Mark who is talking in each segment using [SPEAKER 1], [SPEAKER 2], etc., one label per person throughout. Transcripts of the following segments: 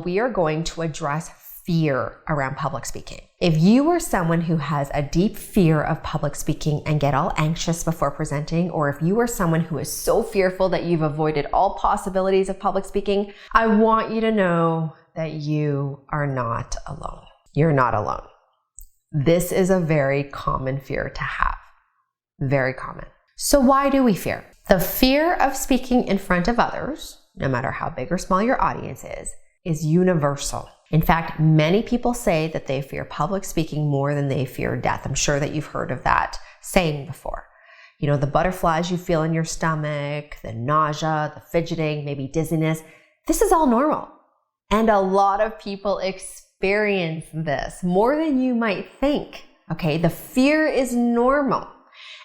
[SPEAKER 1] we are going to address fear around public speaking. If you are someone who has a deep fear of public speaking and get all anxious before presenting, or if you are someone who is so fearful that you've avoided all possibilities of public speaking, I want you to know that you are not alone. You're not alone. This is a very common fear to have. Very common. So why do we fear? The fear of speaking in front of others, no matter how big or small your audience is universal. In fact, many people say that they fear public speaking more than they fear death. I'm sure that you've heard of that saying before. You know, the butterflies you feel in your stomach, the nausea, the fidgeting, maybe dizziness. This is all normal. And a lot of people experience this more than you might think. Okay, the fear is normal.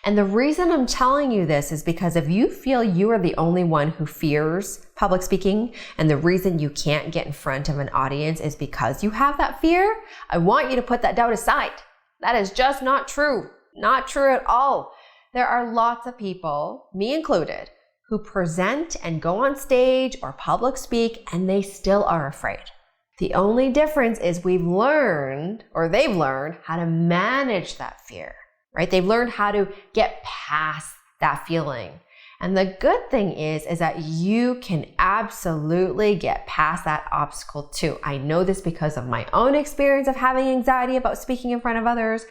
[SPEAKER 1] And the reason I'm telling you this is because if you feel you are the only one who fears public speaking, and the reason you can't get in front of an audience is because you have that fear, I want you to put that doubt aside. That is just not true. Not true at all. There are lots of people, me included, who present and go on stage or public speak, and they still are afraid. The only difference is they've learned how to manage that fear. Right? They've learned how to get past that feeling. And the good thing is that you can absolutely get past that obstacle too. I know this because of my own experience of having anxiety about speaking in front of others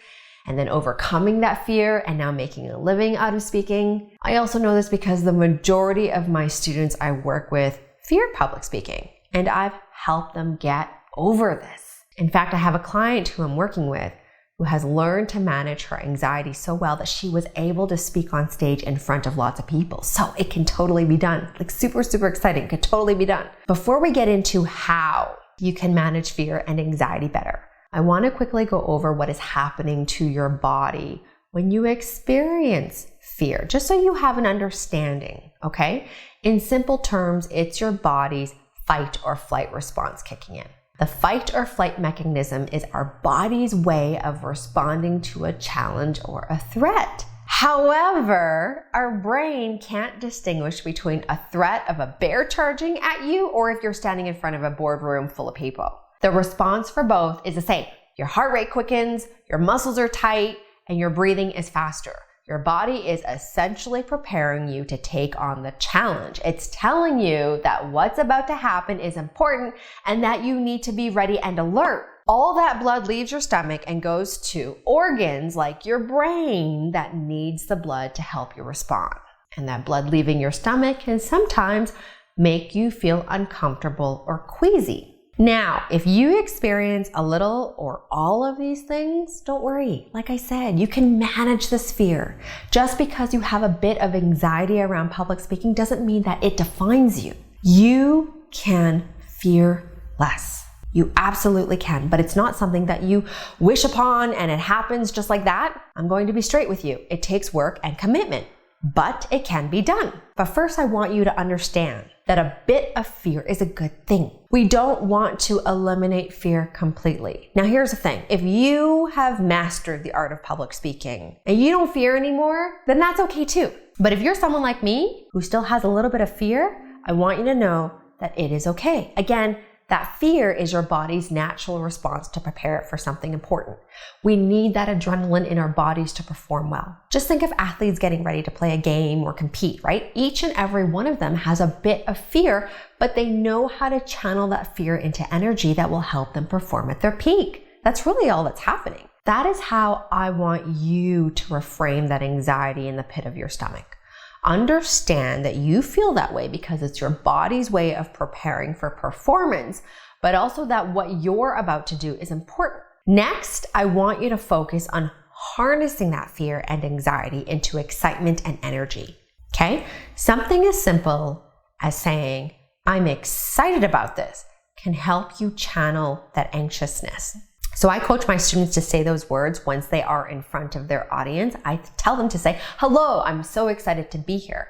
[SPEAKER 1] and then overcoming that fear and now making a living out of speaking. I also know this because the majority of my students I work with fear public speaking, and I've helped them get over this. In fact, I have a client who I'm working with who has learned to manage her anxiety so well that she was able to speak on stage in front of lots of people. So it can totally be done. Like super, super exciting. It could totally be done. Before we get into how you can manage fear and anxiety better, I want to quickly go over what is happening to your body when you experience fear, just so you have an understanding, okay? In simple terms, it's your body's fight or flight response kicking in. The fight or flight mechanism is our body's way of responding to a challenge or a threat. However, our brain can't distinguish between a threat of a bear charging at you or if you're standing in front of a boardroom full of people. The response for both is the same. Your heart rate quickens, your muscles are tight, and your breathing is faster. Your body is essentially preparing you to take on the challenge. It's telling you that what's about to happen is important and that you need to be ready and alert. All that blood leaves your stomach and goes to organs like your brain that needs the blood to help you respond. And that blood leaving your stomach can sometimes make you feel uncomfortable or queasy. Now, if you experience a little or all of these things, don't worry. Like I said, you can manage this fear. Just because you have a bit of anxiety around public speaking doesn't mean that it defines you. You can fear less. You absolutely can, but it's not something that you wish upon and it happens just like that. I'm going to be straight with you. It takes work and commitment, but it can be done. But first, I want you to understand that a bit of fear is a good thing. We don't want to eliminate fear completely. Now, here's the thing. If you have mastered the art of public speaking and you don't fear anymore, then that's okay too. But if you're someone like me who still has a little bit of fear, I want you to know that it is okay. Again, that fear is your body's natural response to prepare it for something important. We need that adrenaline in our bodies to perform well. Just think of athletes getting ready to play a game or compete, right? Each and every one of them has a bit of fear, but they know how to channel that fear into energy that will help them perform at their peak. That's really all that's happening. That is how I want you to reframe that anxiety in the pit of your stomach. Understand that you feel that way because it's your body's way of preparing for performance, but also that what you're about to do is important. Next, I want you to focus on harnessing that fear and anxiety into excitement and energy, okay? Something as simple as saying, I'm excited about this, can help you channel that anxiousness. So I coach my students to say those words once they are in front of their audience. I tell them to say, hello, I'm so excited to be here.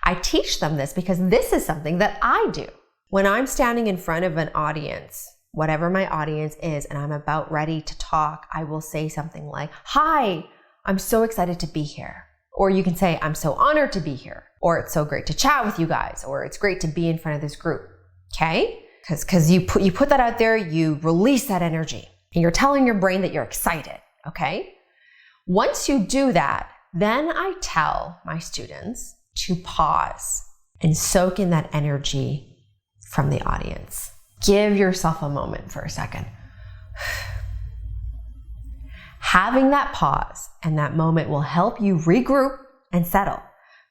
[SPEAKER 1] I teach them this because this is something that I do. When I'm standing in front of an audience, whatever my audience is, and I'm about ready to talk, I will say something like, hi, I'm so excited to be here. Or you can say, I'm so honored to be here. Or it's so great to chat with you guys. Or it's great to be in front of this group. Okay? Because you put that out there, you release that energy, and you're telling your brain that you're excited, okay? Once you do that, then I tell my students to pause and soak in that energy from the audience. Give yourself a moment for a second. Having that pause and that moment will help you regroup and settle.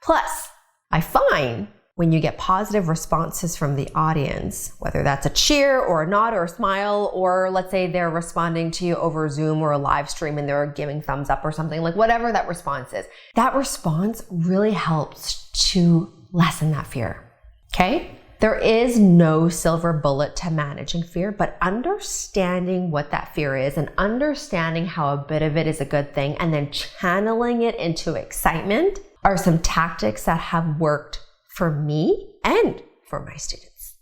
[SPEAKER 1] Plus, I find when you get positive responses from the audience, whether that's a cheer or a nod or a smile, or let's say they're responding to you over Zoom or a live stream and they're giving thumbs up or something, like whatever that response is, that response really helps to lessen that fear, okay? There is no silver bullet to managing fear, but understanding what that fear is and understanding how a bit of it is a good thing and then channeling it into excitement are some tactics that have worked for me and for my students.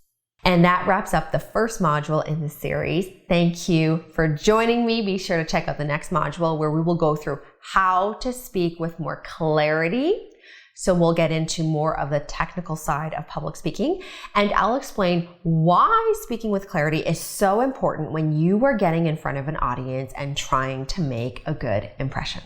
[SPEAKER 1] And that wraps up the first module in the series. Thank you for joining me. Be sure to check out the next module where we will go through how to speak with more clarity. So we'll get into more of the technical side of public speaking, and I'll explain why speaking with clarity is so important when you are getting in front of an audience and trying to make a good impression.